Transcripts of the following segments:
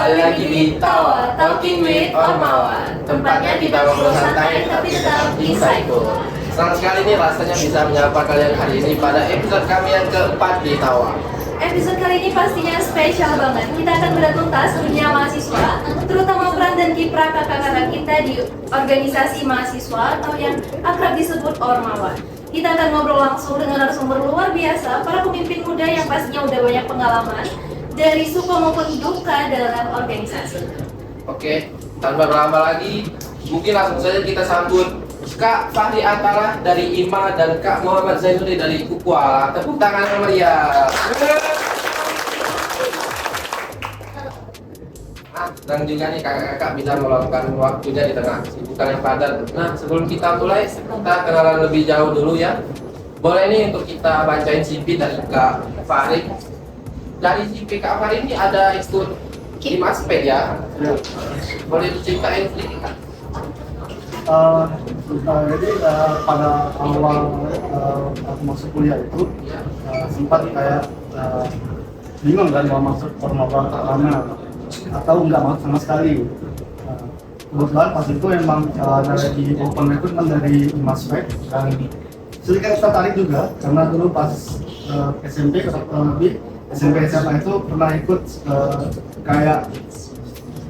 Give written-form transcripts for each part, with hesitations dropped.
Kembali lagi di Tawa, Talking with Ormawan. Tempatnya kita ngobrol santai tapi tetap insightful. Senang sekali nih rasanya bisa menyapa kalian hari ini pada episode kami yang keempat di Tawa. Episode kali ini pastinya spesial banget. Kita akan bedah tuntas dunia mahasiswa, terutama peran dan kiprah kakak-kakak kita di organisasi mahasiswa atau yang akrab disebut Ormawan. Kita akan ngobrol langsung dengan narasumber luar biasa, para pemimpin muda yang pastinya udah banyak pengalaman dari suka maupun duka dalam organisasi. Oke, tanpa berlama lagi, mungkin langsung saja kita sambut Kak Fahri Antara dari IMA dan Kak Muhammad Zainuddin dari Kukuala. Tepuk tangan yang meriah. Dan juga nih kakak-kakak bisa meluangkan waktunya di tengah kesibukan yang padat. Nah, sebelum kita mulai, kita kenalan lebih jauh dulu ya. Boleh nih untuk kita bacain CV dari Kak Fahri. Dari CV Kak Fahri ini ada ikut Imasped ya? Boleh diceritain sedikit Kak? Jadi pada awal aku masuk kuliah itu sempat kayak bingung kan mau masuk Ormawan mana atau nggak masuk sama sekali. Kebetulan pas itu emang dari di open recruitment dari Imasped dan sedikit tertarik juga karena dulu pas SMP kurang lebih SMP SMA itu pernah ikut kayak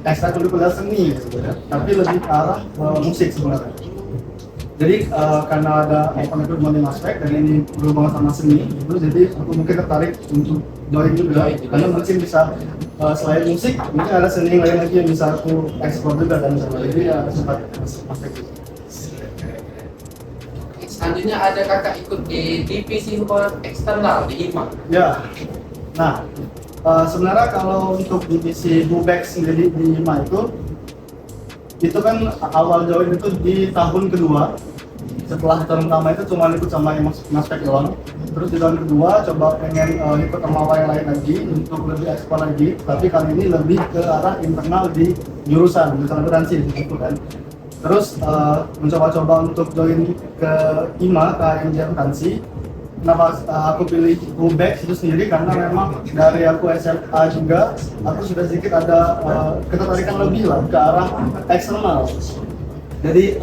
ekstrakurikuler seni gitu ya, tapi lebih ke arah musik sebenarnya. Jadi karena ada open recruitment di Imasped dan ini berhubungan sama seni, itu jadi aku mungkin tertarik untuk join juga karena mungkin bisa selain musik mungkin ada seni lain lagi yang bisa aku eksplor juga dan jadi ya sempat masuk. Selanjutnya ada kakak ikut di divisi hubungan eksternal di IMA. Ya, nah sebenarnya kalau untuk divisi Bubex sendiri di IMA itu kan awal join itu di tahun kedua. Setelah tahun pertama itu cuma ikut sama Imasped doang. Terus di tahun kedua coba pengen ikut sama yang lain lagi untuk lebih eksplor lagi. Tapi kali ini lebih ke arah internal di jurusan akuntansi gitu kan. Terus mencoba-coba untuk join ke IMA, ke AMJ akuntansi. Kenapa aku pilih Bubex itu sendiri karena memang dari aku SMA juga aku sudah sedikit ada ketertarikan lebih lah ke arah eksternal. Jadi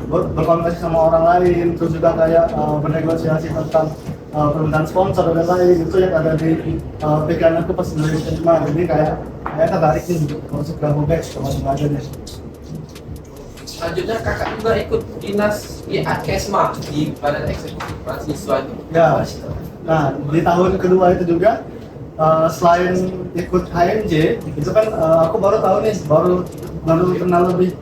berkomunikasi sama orang lain, terus juga kayak bernegosiasi tentang permintaan sponsor dan lain itu yang ada di pikiran aku pas dari SMA. Jadi kayak tertarik nih untuk masuk ke Bubex termasuk aja nih. Selanjutnya kakak juga ikut dinas IAKESMA di Badan Eksekutif Mahasiswa itu. Ya, nah di tahun kedua itu juga selain ikut HMJ, itu kan aku baru tahu nih, baru kenal lebih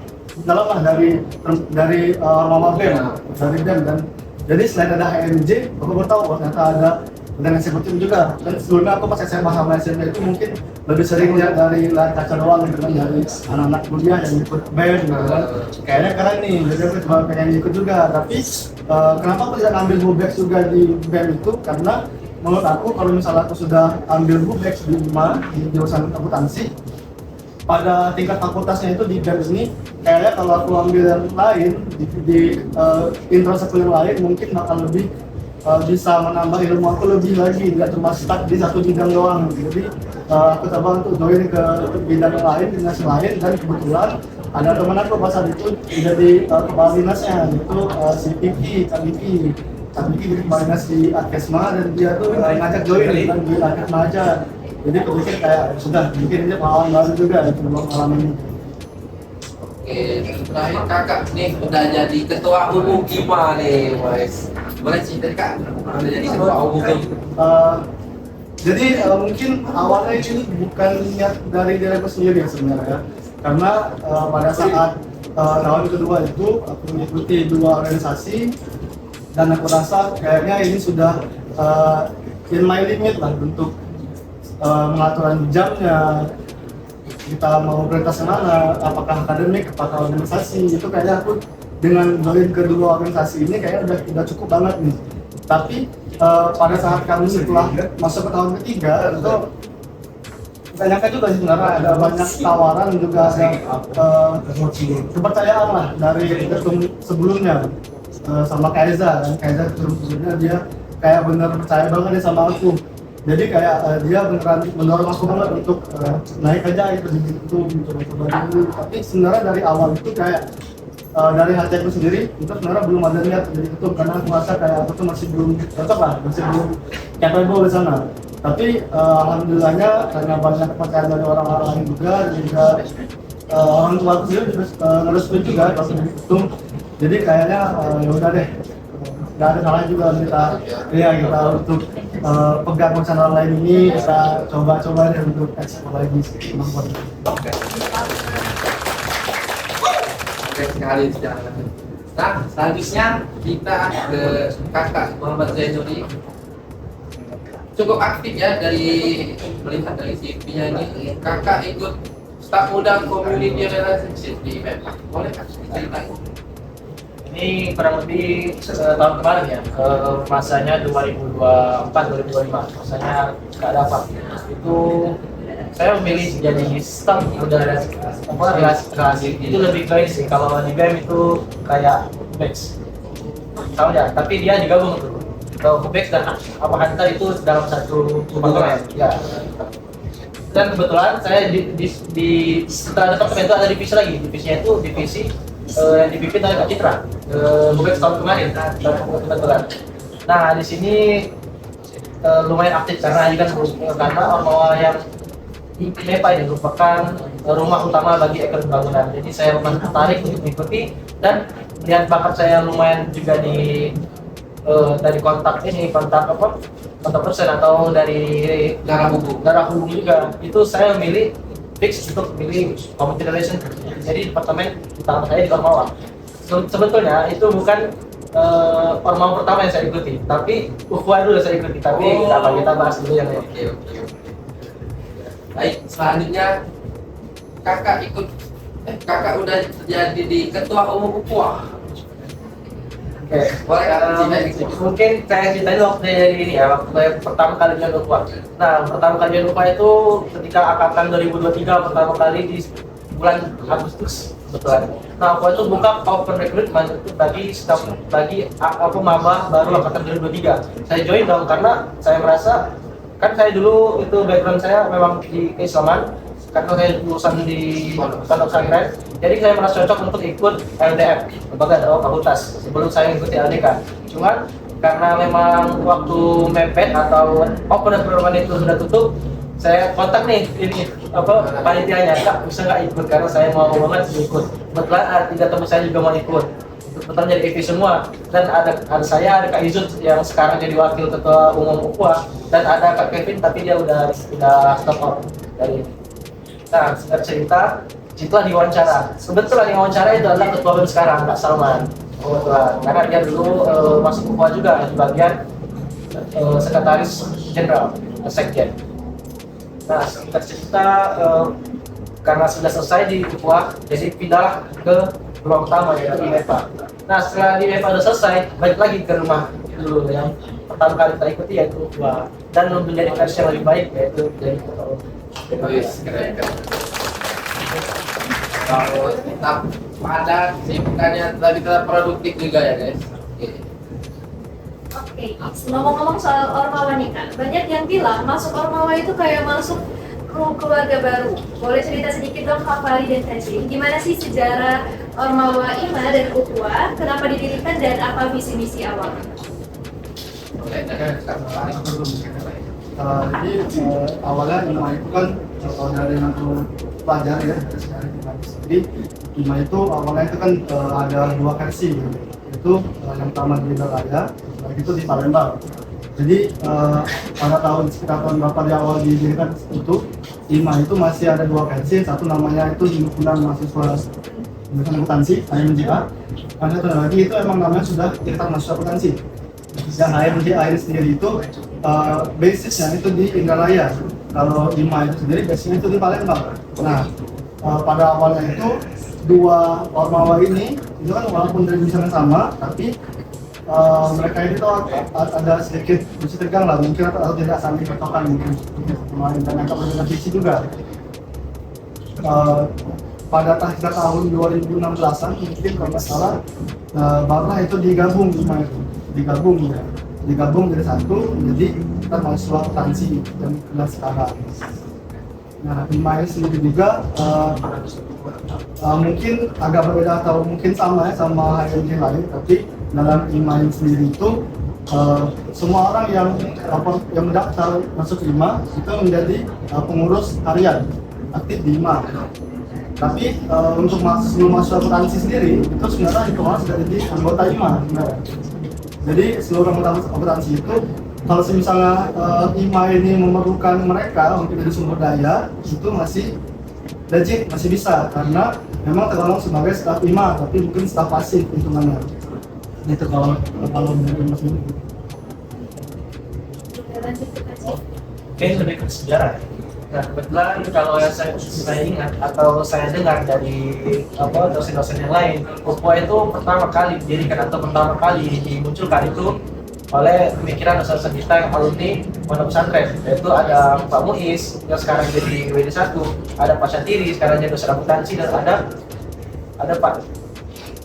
dalam lah dari Mama BEM, dari BEM kan. Jadi selain ada HMJ, aku baru tahu ternyata ada dan eksekutif juga. Dan sebelumnya aku pas SMA sama SMP itu mungkin lebih sering lihat dari layar kaca doang gitu kan, dari anak-anak kuliah yang ikut band gitu kan. Kayaknya keren nih, jadi aku cuma pengen ikut juga. Tapi kenapa aku tidak ambil Bubex juga di BEM itu? Karena menurut aku kalau misalnya aku sudah ambil Bubex di IMA, di jurusan akuntansi, pada tingkat fakultasnya itu di BEM ini, kayaknya kalau aku ambil yang lain, di intro yang lain mungkin bakal lebih bisa menambah ilmu aku lebih lagi, tidak cuma stuck di satu bidang doang. Jadi aku coba untuk join ke bidang lain, dinas lain, dan kebetulan ada teman aku pas saat itu jadi kepala dinasnya, itu si Piki, Kak Piki jadi kepala dinas di Akesma dan dia tuh ngajak join dan di Akesma aja. Jadi aku pikir kayak sudah mungkin ini pengalaman baru juga untuk pengalaman ini. Oke, terakhir kakak nih udah jadi ketua umum IMA nih, guys. Boleh cerita kak, udah jadi ketua umum. Jadi mungkin awalnya ini bukan niat dari diri aku sendiri sebenarnya, karena pada saat tahun kedua itu aku mengikuti dua organisasi dan aku rasa kayaknya ini sudah in my limit lah untuk pengaturan jamnya, kita mau prioritas mana, apakah akademik, apakah organisasi, itu kayaknya aku dengan join kedua organisasi ini kayaknya udah cukup banget nih. Tapi pada saat kami setelah masuk ke tahun ketiga itu nggak nyangka juga sih sebenarnya ada banyak tawaran juga ada kepercayaan lah dari ketum sebelumnya sama Kaiza, dan Kaiza sebelumnya dia kayak bener percaya banget nih sama aku. Jadi kayak dia beneran mendorong aku banget untuk naik aja gitu di YouTube, coba-coba dulu. Tapi sebenarnya dari awal itu kayak dari hati aku sendiri itu sebenarnya belum ada niat jadi YouTube karena aku merasa kayak aku tuh masih belum cocok lah, masih belum capable di sana. Tapi alhamdulillahnya karena banyak kepercayaan dari orang-orang lain juga, dan juga orang tua aku sendiri juga ngerestuin juga kalau di YouTube. Jadi kayaknya ya udah deh, nggak ada salahnya juga kita kita untuk pegang channel lain ini, kita coba-coba deh untuk ekspor lagi kemampuan. Oke sekali sejarah. Nah, selanjutnya kita ke kakak Muhammad Zainuri. Cukup aktif ya dari melihat dari CV-nya ini. Kakak ikut staf muda community relationship di Mempak. Boleh kan ceritain? Ini kurang lebih tahun kemarin ya, masanya 2024-2025, masanya nggak ada apa. Itu saya memilih jadi staf muda relasi itu lebih baik sih. Kalau di BEM itu kayak batch tahu ya, tapi dia digabung tuh. Kalau batch dan apa hantar itu dalam satu departemen ya. Dan kebetulan saya di setelah departemen itu ada divisi lagi, divisinya itu divisi yang dipimpin oleh Kak Citra, batch tahun kemarin kebetulan. Nah di sini lumayan aktif karena ini kan karena Ormawa yang MEPA ini merupakan rumah utama bagi ekonomi bangunan. Jadi saya lumayan tertarik untuk mengikuti dan melihat bakat saya lumayan juga dari kontak persen atau dari darah hubung juga. Itu saya memilih fix untuk memilih community relation. Jadi departemen utama saya di Ormawa. Sebetulnya itu bukan Ormawa pertama yang saya ikuti, tapi UFWA dulu saya ikuti. Tapi kita bahas dulu yang Oke. Baik, selanjutnya kakak udah jadi di ketua umum UPWA. Oke, Boleh kan? mungkin saya ceritain waktu dari ini ya, waktu saya pertama kali join UPWA. Nah, pertama kali join UPWA itu ketika angkatan 2023 pertama kali di bulan Agustus, betul. Nah, UPWA itu buka open recruitment itu bagi maba baru angkatan 2023. Saya join dong karena saya merasa kan saya dulu itu background saya memang di keislaman karena saya lulusan di Pondok Pesantren, jadi saya merasa cocok untuk ikut LDF, lembaga dakwah fakultas sebelum saya mengikuti LDK. Cuman karena memang waktu mepet atau open recruitment itu sudah tutup, saya kontak nih ini panitianya, Kak bisa nggak ikut karena saya mau banget ikut. Kebetulan 3 teman saya juga mau ikut. Kebetulan jadi EV semua, dan ada saya, ada Kak Izut yang sekarang jadi wakil ketua umum UPWA, dan ada Kak Kevin tapi dia udah stop out dari. Nah, singkat cerita, itulah diwawancara. Kebetulan yang wawancara itu adalah ketua BEM sekarang, Kak Salman. Kebetulan, karena dia dulu masuk UPWA juga di bagian sekretaris jenderal, sekjen. Nah, singkat cerita, karena sudah selesai di UPWA, jadi pindahlah ke rumah utama yaitu di MEPA. Nah setelah di MEPA sudah selesai, balik lagi ke rumah dulu yang pertama kali kita ikuti yaitu UPWA, dan menjadi versi yang lebih baik yaitu jadi ketua umum. Keren. Kalau tetap padat, sibukannya lebih tetap produktif juga ya guys. Oke, ngomong-ngomong soal Ormawa nih Kak, banyak yang bilang masuk Ormawa itu kayak masuk keluarga baru. Boleh cerita sedikit dong Kak Fahri dan Kak Jing, gimana sih sejarah Ormawa IMA dan UPWA, kenapa didirikan dan apa visi misi awal? Boleh, Jadi awalnya IMA itu kan dari aku pelajari ya, dari sejarah IMA. Jadi IMA itu awalnya itu kan ada 2 versi, itu yang pertama di Indonesia, itu di Palembang. Jadi pada sekitar tahun berapa di awal didirikan itu, IMA itu masih ada 2 versi, satu namanya itu himpunan mahasiswa jurusan akuntansi (HMJA), dan satu lagi itu emang namanya sudah ikatan mahasiswa akuntansi. Yang HMJA ini sendiri itu basisnya itu di Indralaya. Kalau IMA itu sendiri basisnya itu di Palembang. Nah, pada awalnya itu 2 Ormawa ini itu kan walaupun dari jurusan yang sama, tapi mereka ini tuh ada sedikit bisa tegang lah, mungkin atau tidak saling bertokan mungkin kemarin, dan mereka berbeda visi juga. Pada tahun 2016an mungkin kalau nggak salah, barulah itu digabung IMA itu, ya. digabung jadi satu menjadi kita mahasiswa akuntansi yang kita sekarang. Nah, IMA sendiri juga mungkin agak berbeda atau mungkin sama ya sama HMJ lain, tapi dalam IMA sendiri itu semua orang yang mendaftar masuk IMA itu menjadi pengurus harian aktif di IMA. Tapi untuk mahasiswa akuntansi sendiri itu sebenarnya hitungannya sudah jadi anggota IMA sebenarnya. Jadi seluruh anggota akuntansi itu kalau misalnya IMA ini memerlukan mereka untuk jadi sumber daya itu masih legit, masih bisa karena memang tergolong sebagai staf IMA tapi mungkin staf pasif hitungannya. Itu kalau menurut Mas ini. Oke, lebih ke sejarah. Nah, kebetulan kalau yang saya ingat atau saya dengar dari dosen-dosen yang lain, UPUA itu pertama kali didirikan atau pertama kali dimunculkan itu oleh pemikiran dosen-dosen kita yang alumni pondok pesantren, yaitu ada Pak Muiz yang sekarang jadi WD1, ada Pak Syantiri sekarang jadi dosen akuntansi, dan ada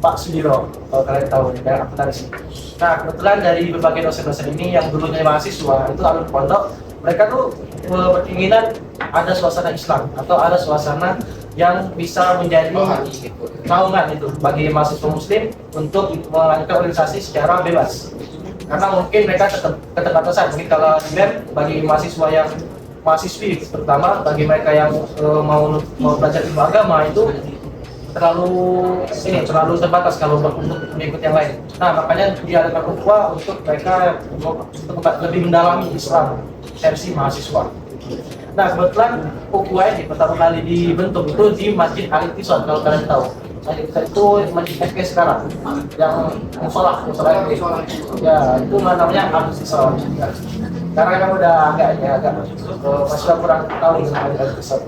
Pak Sudiro, kalau kalian tahu dari akuntansi. Nah, kebetulan dari berbagai dosen-dosen ini yang dulunya mahasiswa itu alumni pondok, mereka tuh berkeinginan ada suasana Islam atau ada suasana yang bisa menjadi naungan itu bagi mahasiswa muslim untuk melanjutkan organisasi secara bebas. Karena mungkin mereka keterbatasan, mungkin kalau di BEM bagi mahasiswa yang mahasiswi terutama bagi mereka yang mau belajar ilmu agama itu terlalu terbatas kalau untuk mengikut yang lain. Nah, makanya diadakan UPUA untuk mereka untuk lebih mendalami Islam versi mahasiswa. Nah, kebetulan UPUA ini pertama kali dibentuk itu di Masjid Al-Iqtisad, kalau kalian tahu. Masjid Al-Iqtisad itu Masjid FK sekarang yang musola ini. Ya, itu namanya Al-Iqtisad. Karena kan udah agak masih kurang tahu tentang Al-Iqtisad.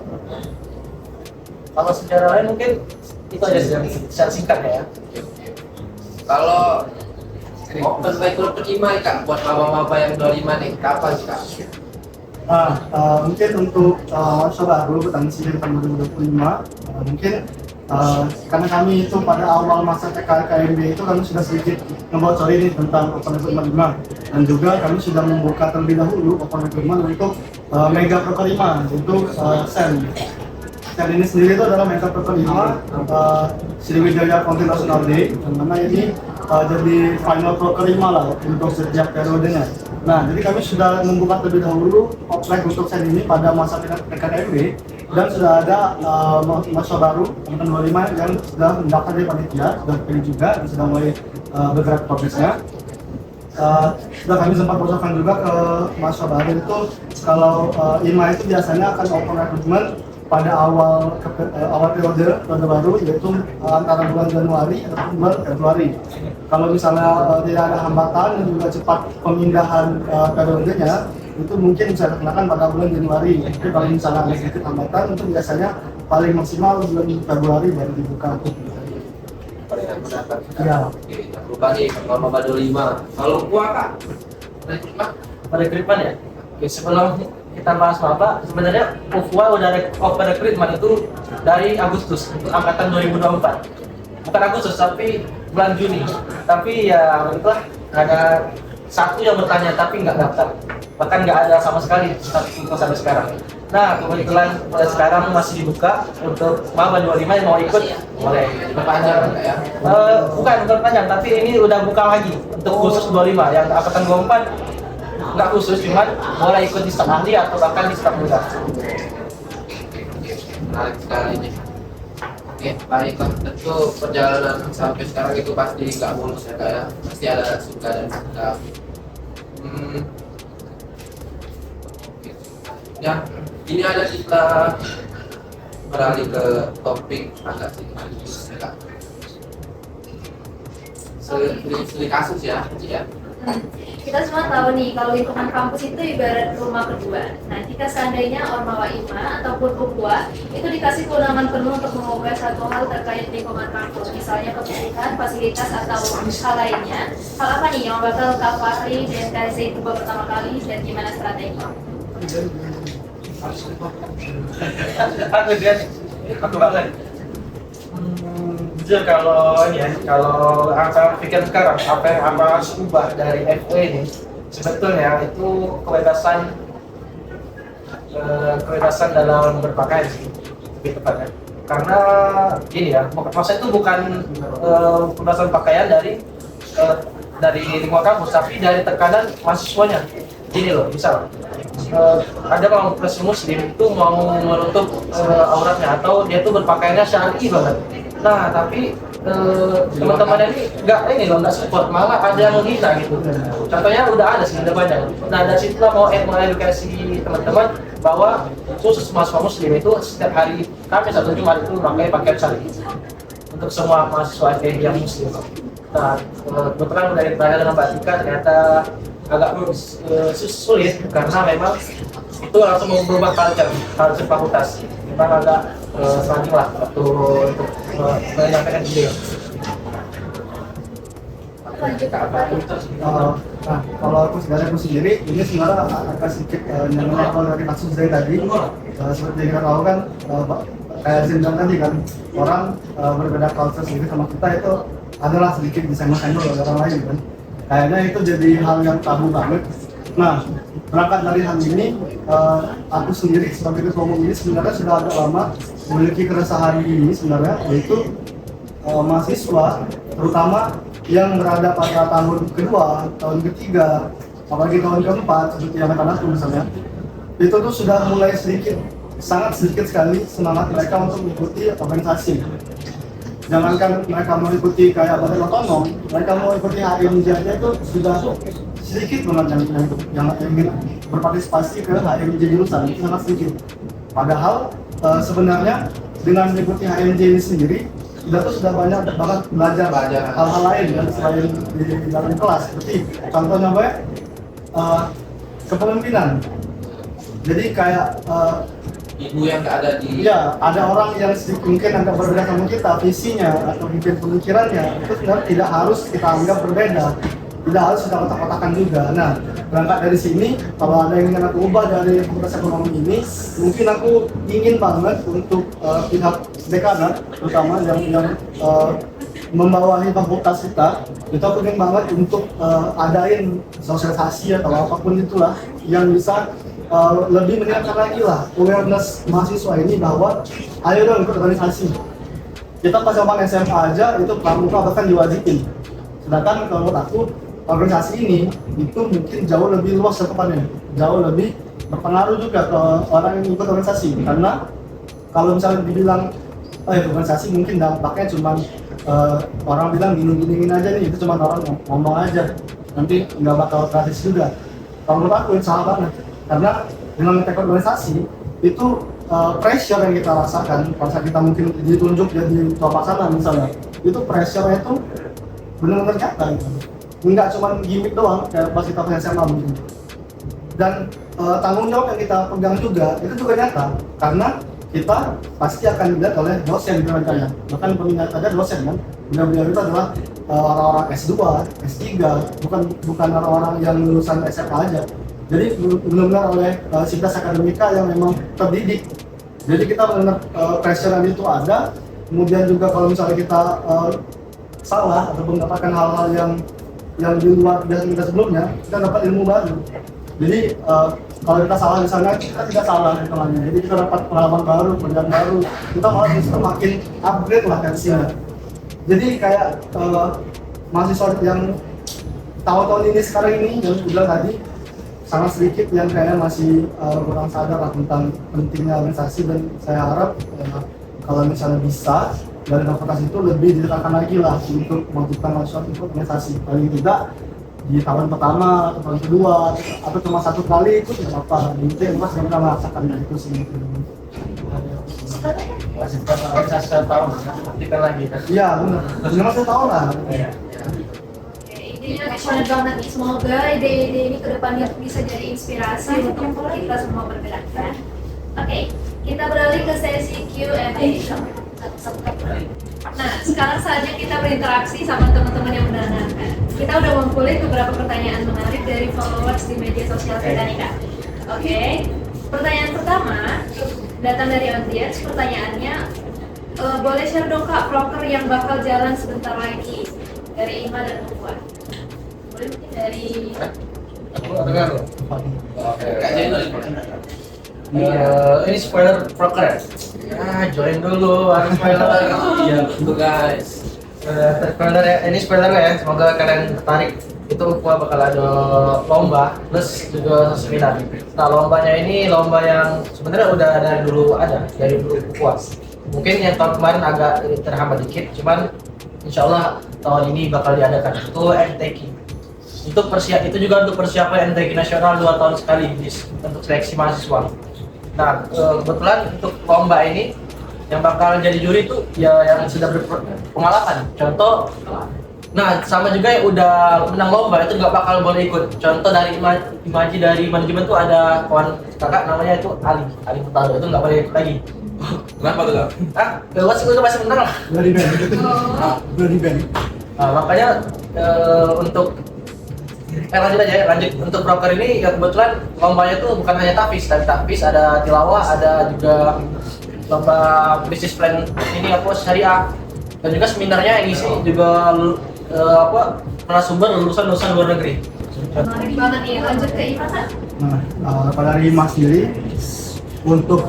Kalau sejarah lain mungkin itu aja secara singkat ya. Kalau open rekrutmen IMA Kak, buat maba-maba yang 25 nih, kapan sih Kak? Mungkin untuk mahasiswa baru akuntansi tahun 2025 mungkin karena kami itu pada awal masa PKKMB itu kami sudah sedikit ngebocorin ini tentang open recruitment IMA, dan juga kami sudah membuka terlebih dahulu open recruitment untuk mega proker IMA, yaitu SEN. SEN ini sendiri itu adalah mega proker IMA Sriwijaya Content National Day, yang mana ini jadi final proker IMA lah untuk setiap periodenya. Nah, jadi kami sudah membuka terlebih dahulu oprek untuk SEN ini pada masa PKKMB, dan sudah ada mahasiswa baru angkatan 25 yang sudah mendaftar di panitia, sudah terpilih juga dan sudah mulai bergerak prosesnya. Sudah kami sempat bocorkan juga ke mahasiswa baru itu kalau IMA itu biasanya akan open recruitment pada awal periode baru, yaitu antara bulan Januari atau bulan Februari. Kalau misalnya tidak ada hambatan dan juga cepat pemindahan periodenya, itu mungkin bisa dikenakan pada bulan Januari. Tapi kalau misalnya ada sedikit hambatan, itu biasanya paling maksimal bulan Februari baru dibuka. Ya. Lupa nih, kalau maba 25. Kalau gua Kak, Rekrutmen ya. Oke, sebelum kita bahas maba, sebenarnya UPUA udah open recruitment itu dari Agustus untuk angkatan 2024. Bukan Agustus, tapi bulan Juni. Tapi ya itulah, ada satu yang bertanya tapi nggak daftar, bahkan nggak ada sama sekali sampai sekarang. Nah, kebetulan mulai sekarang masih dibuka untuk maba 25 yang mau ikut boleh. berpanjang ya? Bukan berpanjang, tapi ini udah buka lagi untuk khusus 25 yang angkatan 24 nggak khusus, cuman boleh ikut di staf ahli atau bahkan di staf muda. Menarik sekali nih. Oke, baik Kak. Tentu perjalanan sampai sekarang itu pasti nggak mulus ya Kak ya. Pasti ada suka dan suka. Ya, ini ada kita beralih ke topik agak sedikit ya Kak. Studi kasus ya, ya. Kita semua tahu nih kalau lingkungan kampus itu ibarat rumah kedua. Nah, jika seandainya Ormawa IMA ataupun UPUA itu dikasih kewenangan penuh untuk mengubah satu hal terkait lingkungan kampus, misalnya kebutuhan, fasilitas atau hal lainnya, hal apa nih yang bakal Kak Fahri dan Kak Zaid ubah pertama kali dan gimana strategi? Aku banget. Jujur kalau ini ya, kalau angka pikir sekarang apa yang harus ubah dari FE ini, sebetulnya itu kebebasan dalam berpakaian sih, lebih tepatnya. Karena gini ya, maksudnya itu bukan kebebasan pakaian dari lingkungan kampus, tapi dari tekanan mahasiswanya. Gini loh, misal ada kelompok muslim itu mau menutup auratnya atau dia tuh berpakaiannya syar'i banget. Nah, tapi teman-teman ini nggak support, malah ada yang menghina gitu. Contohnya udah ada sih, udah banyak. Nah, dari situ mau mengedukasi teman-teman bahwa khusus mahasiswa muslim itu setiap hari Kamis atau Jumat itu pakai pakaian syar'i untuk semua mahasiswa yang muslim. Nah, kebetulan udah ditanya dengan Mbak Tika, ternyata agak sulit karena memang itu langsung berubah culture fakultas. Memang agak struggling lah waktu untuk menyampaikan ide. Nah, kalau aku sendiri, ini sebenarnya agak sedikit nyambung kalau dari kasus dari tadi. Seperti yang kita tahu kan, kayak Zin bilang tadi kan, orang berbeda culture sendiri sama kita itu adalah sedikit disenggol-senggol oleh orang lain kan. Kayaknya itu jadi hal yang tabu banget. Nah, berangkat dari hal ini, aku sendiri sebagai ketua umum ini sebenarnya sudah agak lama memiliki keresahan ini sebenarnya, yaitu mahasiswa, terutama yang berada pada tahun kedua, tahun ketiga, apalagi tahun keempat, seperti yang anak-anakku misalnya, itu tuh sudah mulai sangat sedikit sekali semangat mereka untuk mengikuti organisasi. Jangankan mereka mengikuti kayak badan otonom, mereka mau ikuti HMJ aja itu sudah sedikit banget yang ingin berpartisipasi ke HMJ jurusan, itu sangat sedikit. Padahal sebenarnya dengan mengikuti HMJ ini sendiri, kita tuh sudah banyak banget belajar hal-hal lain kan selain di dalam kelas, seperti contohnya kepemimpinan. Jadi kayak ibu yang nggak ada di ya, ada orang yang mungkin agak berbeda sama kita, visinya atau mungkin pemikirannya itu sebenarnya tidak harus kita anggap berbeda, tidak harus kita kotak-kotakan juga. Nah, berangkat dari sini, kalau ada yang ingin aku ubah dari fakultas ekonomi ini, mungkin aku ingin banget untuk pihak dekanan, terutama yang membawahi fakultas kita, itu aku ingin banget untuk adain sosialisasi atau apapun itulah yang bisa lebih meningkatkan lagi lah awareness mahasiswa ini bahwa ayo dong ikut organisasi. Kita pas zaman SMA aja itu pramuka bahkan diwajibin. Sedangkan kalau menurut aku organisasi ini itu mungkin jauh lebih luas cakupannya, jauh lebih berpengaruh juga ke orang yang ikut organisasi. Karena kalau misalnya dibilang organisasi mungkin dampaknya cuma orang bilang gini-gini aja nih, itu cuma orang ngomong aja, nanti nggak bakal gratis juga. Kalau menurut aku itu salah banget. Karena dengan ikut organisasi itu pressure yang kita rasakan pada kita mungkin ditunjuk jadi ketua pelaksana misalnya, itu pressure itu benar-benar nyata gitu. Nggak cuma gimmick doang kayak pas kita punya SMA mungkin. Dan tanggung jawab yang kita pegang juga itu juga nyata, karena kita pasti akan dilihat oleh dosen di rencana. Bahkan peminat ada dosen kan, beliau itu adalah orang-orang S2, S3, bukan orang-orang yang lulusan SMA aja. Jadi benar-benar oleh sivitas akademika yang memang terdidik. Jadi kita benar-benar pressure itu ada. Kemudian juga kalau misalnya kita salah atau mendapatkan hal-hal yang di luar biasa kita sebelumnya, kita dapat ilmu baru. Jadi kalau kita salah misalnya, kita tidak salah hitungannya. Jadi kita dapat pengalaman baru, pendidikan baru. Kita malah bisa makin upgrade lah versinya. Jadi kayak mahasiswa yang tahun-tahun ini sekarang ini yang bilang tadi, sangat sedikit yang kayaknya masih kurang sadar lah tentang pentingnya organisasi, dan saya harap kalau misalnya bisa dari fakultas itu lebih ditekankan lagi lah untuk mewajibkan mahasiswa ikut organisasi. Paling tidak di tahun pertama atau tahun kedua atau cuma satu kali itu tidak apa-apa. Intinya mas yang kita merasakan itu sih. Masih organisasi 1 tahun, buktikan lagi kan? Iya benar. Benar saya tahu lah. Idenya passionate banget nih, semoga ide-ide ini kedepannya bisa jadi inspirasi untuk kita semua bergerak. Oke, kita beralih ke sesi Q&A. Nah, sekarang saatnya kita berinteraksi sama teman-teman yang mendengarkan. Kita udah ngumpulin beberapa pertanyaan menarik dari followers di media sosial kita nih Kak. Oke, pertanyaan pertama datang dari audiens. Pertanyaannya, boleh share dong Kak proker yang bakal jalan sebentar lagi dari Ima dan Puan. Boleh mungkin dari dengar loh. Oke, Kak Jainul. Ini spoiler proker ya? Ya, join dulu, harus spoiler. Iya, betul guys. Spoiler ya, ini spoiler ya, semoga kalian tertarik. Itu gua bakal ada lomba plus juga seminar. Nah, lombanya ini lomba yang sebenarnya udah dari dulu puas. Mungkin yang tahun kemarin agak terhambat dikit, cuman insya Allah tahun ini bakal diadakan. Itu MTQ. Itu juga untuk persiapan MTQ nasional 2 tahun sekali untuk seleksi mahasiswa. Nah, kebetulan untuk lomba ini yang bakal jadi juri itu ya yang sudah berpengalaman. Contoh, nah sama juga yang udah menang lomba itu nggak bakal boleh ikut. Contoh dari Imaji dari manajemen tuh ada kawan kakak namanya itu Ali Putalo, itu nggak boleh ikut lagi. Kenapa tuh Kak? Ah, kelas itu masih menang lah. Udah di band. Udah di band. Nah, makanya untuk lanjut untuk broker ini ya kebetulan lombanya tuh bukan hanya tahfiz, tapi tahfiz ada tilawah, ada juga lomba bisnis plan ini syariah, dan juga seminarnya yang isi juga narasumber lulusan luar negeri. Menarik banget nih, lanjut ke Iva Kak. Nah, kalau dari Mas sendiri, untuk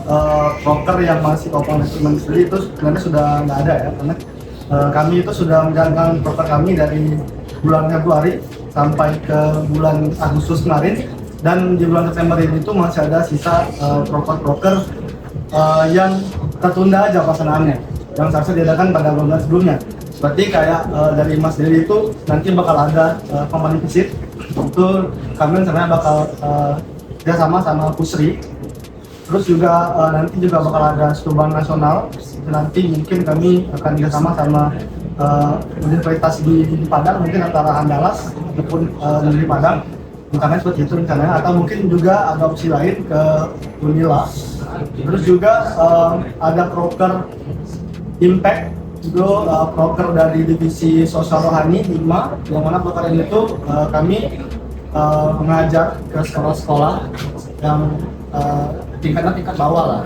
broker yang masih open recruitment sendiri itu sebenarnya sudah nggak ada ya, karena kami itu sudah menjalankan broker kami dari bulan Februari sampai ke bulan Agustus kemarin, dan di bulan September ini itu masih ada sisa broker yang tertunda aja pelaksanaannya, yang seharusnya diadakan pada bulan sebelumnya. Seperti kayak dari Mas Diri itu nanti bakal ada company visit, itu kami sebenarnya bakal kerjasama sama Pusri. Terus juga nanti juga bakal ada studi nasional. Nanti mungkin kami akan kerjasama sama universitas di Padang, mungkin antara Andalas ataupun di Padang. Rencananya seperti itu rencananya, atau mungkin juga ada opsi lain ke Unila. Terus juga ada proker Impact, itu proker dari divisi sosial rohani 5, yang mana proker ini itu kami mengajar ke sekolah-sekolah yang tingkat bawah lah,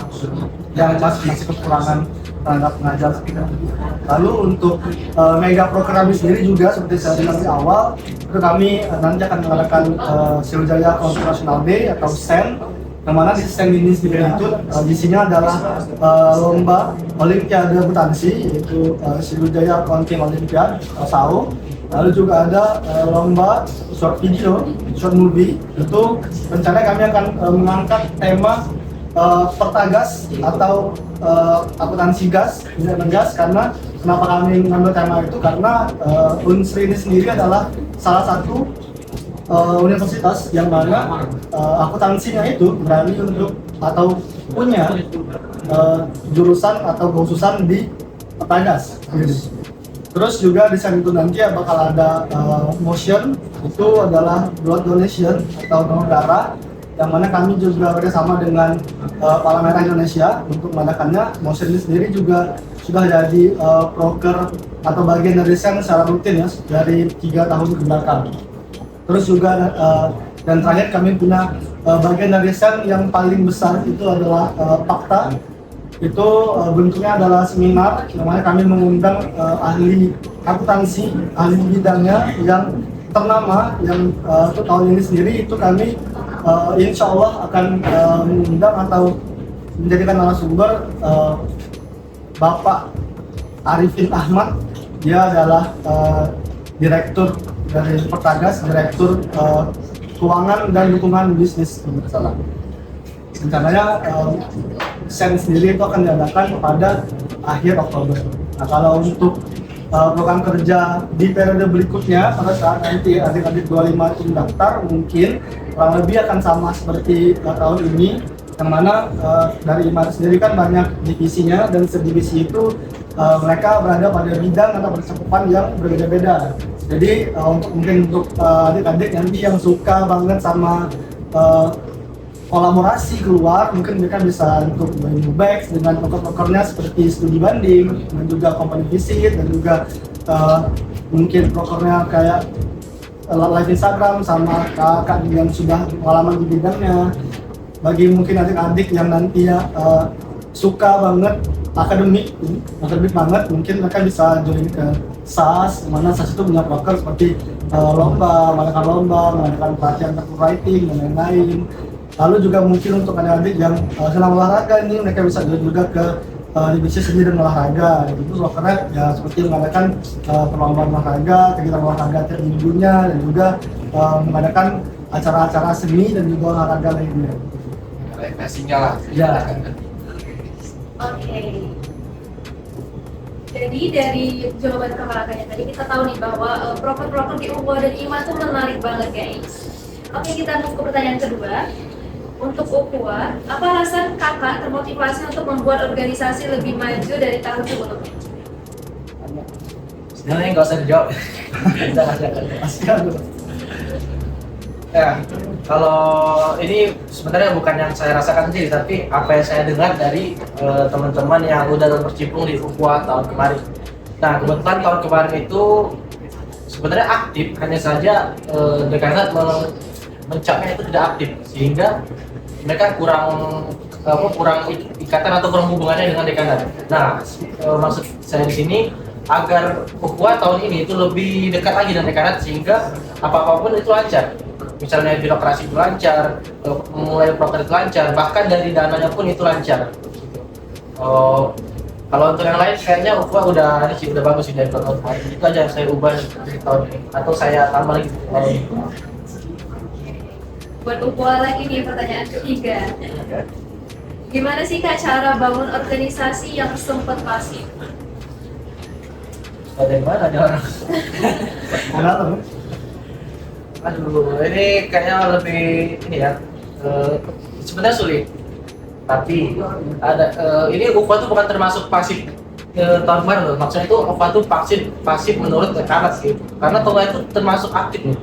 yang masih kekurangan terhadap pengajar sekitar. Lalu untuk mega program kami sendiri juga seperti saya bilang di awal, itu kami nanti akan mengadakan Sriwijaya National Day atau SEN, yang mana di SEN ini sendiri itu isinya adalah lomba Olimpiade akuntansi, yaitu Sriwijaya Accounting Olympiad SAO. Lalu juga ada lomba short video, short movie. Itu rencananya kami akan mengangkat tema pertagas atau akuntansi gas, minyak gas. Karena kenapa kami mengambil tema itu, karena Unsri ini sendiri adalah salah satu universitas yang mana akuntansinya itu berani untuk atau punya jurusan atau khususan di pertagas. Terus juga di samping itu nanti bakal ada motion, itu adalah blood donation atau donor darah, yang mana kami juga bekerjasama dengan Palang Merah Indonesia untuk mengadakannya. Motion ini sendiri juga sudah jadi broker atau bagian dari SEN secara rutin ya dari 3 tahun ke belakang. Terus juga dan terakhir kami punya bagian dari SEN yang paling besar itu adalah Fakta. Itu bentuknya adalah seminar, namanya kami mengundang ahli akuntansi, ahli bidangnya yang ternama, yang untuk tahun ini sendiri itu kami insya Allah akan mengundang atau menjadikan narasumber Bapak Arifin Ahmad. Dia adalah direktur dari Pertagas, direktur keuangan dan dukungan bisnis bersalah. Rencananya SEN sendiri itu akan diadakan pada akhir Oktober. Nah, kalau untuk program kerja di periode berikutnya, pada saat nanti adik-adik 25 itu mendaftar, mungkin kurang lebih akan sama seperti tahun ini, yang mana dari IMAR sendiri kan banyak divisinya, dan sedivisi itu mereka berada pada bidang atau percakupan yang berbeda-beda. Jadi untuk adik-adik nanti yang suka banget sama kolaborasi keluar, mungkin mereka bisa untuk main back dengan proker-prokernya seperti studi banding, dan juga company visit, dan juga mungkin prokernya kayak live Instagram sama kakak yang sudah pengalaman di bidangnya. Bagi mungkin adik-adik yang nantinya suka banget akademik banget, mungkin mereka bisa join ke SAS, mana SAS itu punya proker seperti lomba, mengadakan pelatihan copywriting dan lain-lain. Lalu juga mungkin untuk adik-adik yang senang olahraga ini, mereka bisa juga ke divisi seni dan olahraga. Itu prokernya ya seperti mengadakan perlombaan olahraga, kegiatan olahraga tiap minggunya, dan juga mengadakan acara-acara seni dan juga olahraga lainnya. Rekreasinya lah. Ya. Oke. Jadi dari jawaban kakak-kakaknya tadi kita tahu nih bahwa proker-proker di UPA dan IMA itu menarik banget guys. Oke, kita move ke pertanyaan kedua. Untuk UPA, apa alasan kakak termotivasi untuk membuat organisasi lebih maju dari tahun sebelumnya? Sebenarnya nggak usah dijawab. Pasti ada. Ya, kalau ini sebenarnya bukan yang saya rasakan sendiri, tapi apa yang saya dengar dari teman-teman yang udah berkecimpung di UPA tahun kemarin. Nah, kebetulan tahun kemarin itu sebenarnya aktif, hanya saja dekanat mencapnya itu tidak aktif, sehingga mereka kurang ikatan atau kurang hubungannya dengan dekanat. Nah, maksud saya di sini agar UPA tahun ini itu lebih dekat lagi dengan dekanat, sehingga apapun itu lancar. Misalnya birokrasi itu lancar, mulai proker itu lancar, bahkan dari dananya pun itu lancar. Kalau untuk yang lain kayaknya UPA udah bagus sih dari tahun kemarin. Itu aja yang saya ubah di tahun ini, atau saya tambah lagi tahun ini. Buat UPA lagi nih pertanyaan ketiga. Gimana sih Kak cara bangun organisasi yang sempat pasif? Dari mana ada orang? Kenapa? Aduh, ini kayaknya lebih ini ya. Sebenarnya sulit. Tapi ada ini UPA itu bukan termasuk pasif tahun kemarin loh. Maksudnya itu UPA itu pasif menurut dekanat sih. Karena tahun itu termasuk aktif nih.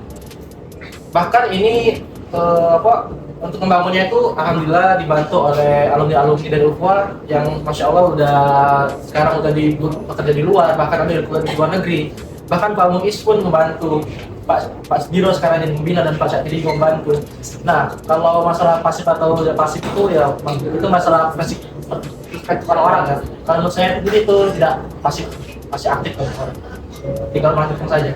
Bahkan ini untuk membangunnya itu alhamdulillah dibantu oleh alumni-alumni dari UPA yang masya Allah sekarang udah bekerja di luar, bahkan ada yang di luar negeri. Bahkan Pak Muiz pun membantu, Pak Sudiro sekarang yang membina, dan Pak Syakiri membantu. Nah, kalau masalah pasif atau tidak pasif itu ya itu masalah pasif orang-orang ya. Kalau menurut saya itu tidak pasif, masih aktif kan. Tinggal melakukan saja.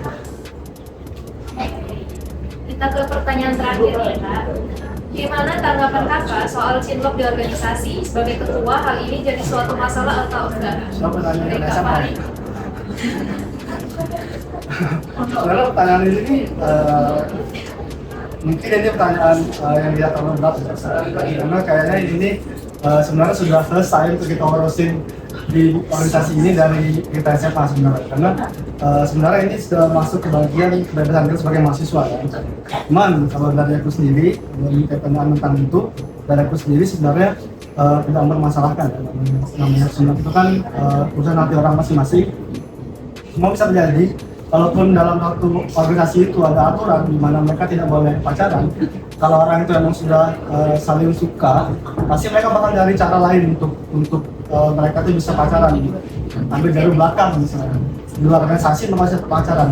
Kita ke pertanyaan terakhir ya Kak. Gimana tanggapan kakak soal cinlok di organisasi? Sebagai ketua, hal ini jadi suatu masalah atau enggak? Siapa nanya Dari yang Kak sama? Fahri. Sebenarnya pertanyaan ini mungkin ini pertanyaan yang dia terlalu berat ya. Karena kayaknya ini sebenarnya sudah selesai untuk kita urusin di organisasi ini dari kita SMA sebenarnya. Karena sebenarnya ini sudah masuk ke bagian kebebasan kita sebagai mahasiswa ya. Cuman kalau dari aku sendiri, dari pertanyaan tentang itu, dari aku sendiri sebenarnya tidak mempermasalahkan ya. Namanya sunat itu kan urusan hati orang masing-masing. Semua bisa terjadi, walaupun dalam satu organisasi itu ada aturan di mana mereka tidak boleh pacaran. Kalau orang itu memang sudah saling suka, pasti mereka bakal cari cara lain untuk mereka itu bisa pacaran. Ambil jalur belakang misalnya, di luar organisasi mereka bisa pacaran.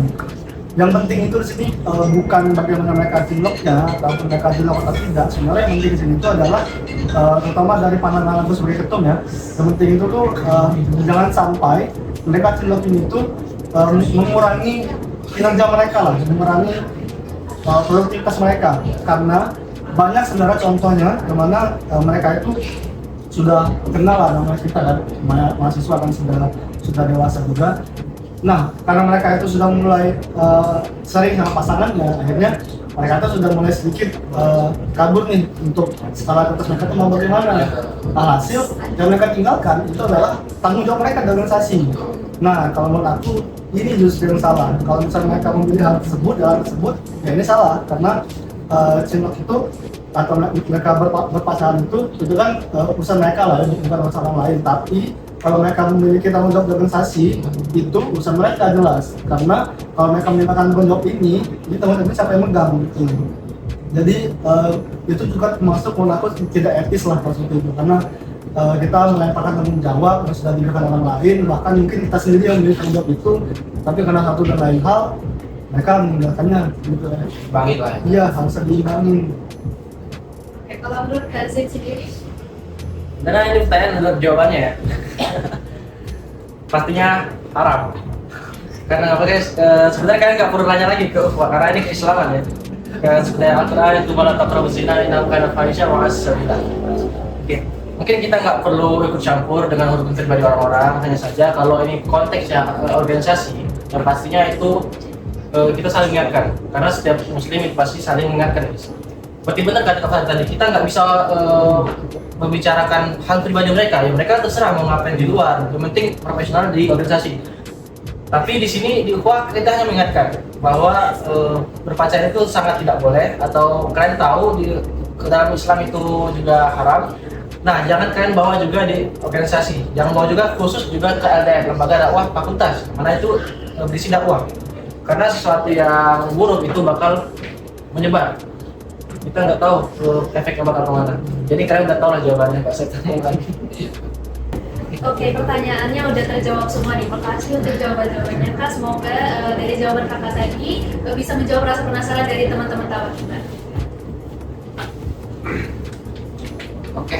Yang penting itu di sini bukan bagaimana mereka cinloknya atau mereka cinlok atau tidak. Sebenarnya yang penting di sini itu adalah terutama dari pandangan aku sebagai ketum ya. Yang penting itu tuh jangan sampai mereka cinlok ini tuh mengurangi kinerja mereka lah, mengurangi produktivitas mereka, karena banyak sebenarnya contohnya di mana mereka itu sudah kenal lah nama kita dan mahasiswa kan sudah dewasa juga. Nah, karena mereka itu sudah mulai sering sama pasangannya, akhirnya mereka itu sudah mulai sedikit kabur nih untuk skala atas mereka itu mau bagaimana. Alhasil yang mereka tinggalkan itu adalah tanggung jawab mereka di organisasi. Nah, kalau menurut aku ini justru yang salah. Kalau misalnya mereka memilih hal tersebut, jalan tersebut, ya ini salah karena cinlok itu atau mereka berpacaran itu kan urusan mereka lah, bukan urusan orang lain. Tapi kalau mereka memiliki tanggung jawab di organisasi, itu urusan mereka jelas. Karena kalau mereka meninggalkan tanggung jawab ini tanggung jawab ini siapa yang megang gitu. Jadi itu juga termasuk menurut aku tidak etis lah kalau seperti itu. Karena kita melemparkan tanggung jawab yang sudah diberikan orang lain, bahkan mungkin kita sendiri yang memiliki tanggung jawab itu, tapi karena satu dan lain hal mereka meninggalkannya gitu ya. Bangit lah. Iya, harus diimbangin. Oke, kalau menurut Kak Zain sendiri? Karena ini pertanyaan menurut jawabannya ya. Pastinya haram. Karena apa guys, sebenarnya kalian nggak perlu nanya lagi ke ukhuwah karena ini keislaman ya. Kan sebenarnya Al-Quran itu malah tak perlu berzina innahu kana fahisha wa as-sabila. Oke, mungkin kita nggak perlu ikut campur dengan urusan pribadi orang-orang, hanya saja kalau ini konteksnya organisasi, yang pastinya itu kita saling mengingatkan karena setiap muslim itu pasti saling mengingatkan guys. Berarti benar kata kata tadi, kita nggak bisa membicarakan hal pribadi mereka, ya mereka terserah mau ngapain di luar, yang penting profesional di organisasi. Tapi di sini di ukhuwah kita hanya mengingatkan bahwa berpacaran itu sangat tidak boleh, atau kalian tahu di dalam Islam itu juga haram. Nah, jangan kalian bawa juga di organisasi, jangan bawa juga khusus juga ke LDM, lembaga dakwah fakultas, mana itu berisi dakwah. Karena sesuatu yang buruk itu bakal menyebar. Kita nggak tahu efeknya bakal kemana. Jadi kalian udah tahu lah jawabannya, Pak. Saya tanya lagi. Oke, pertanyaannya udah terjawab semua nih. Makasih untuk jawaban-jawabannya Kak. Semoga dari jawaban Kakak tadi bisa menjawab rasa penasaran dari teman-teman tawa kita. Oke,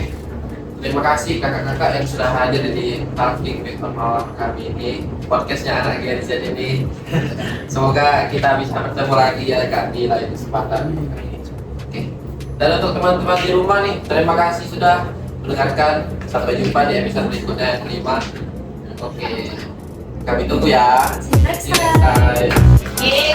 terima kasih kakak-kakak yang sudah hadir di Talking with Ormawa kami di podcastnya Anak Gen Z ini. Semoga kita bisa bertemu lagi ya Kak di lain kesempatan. Oke, dan untuk teman-teman di rumah nih, terima kasih sudah mendengarkan. Sampai jumpa di episode berikutnya yang kelima. Oke, kami tunggu ya. See you next See you next time. time. Yeay.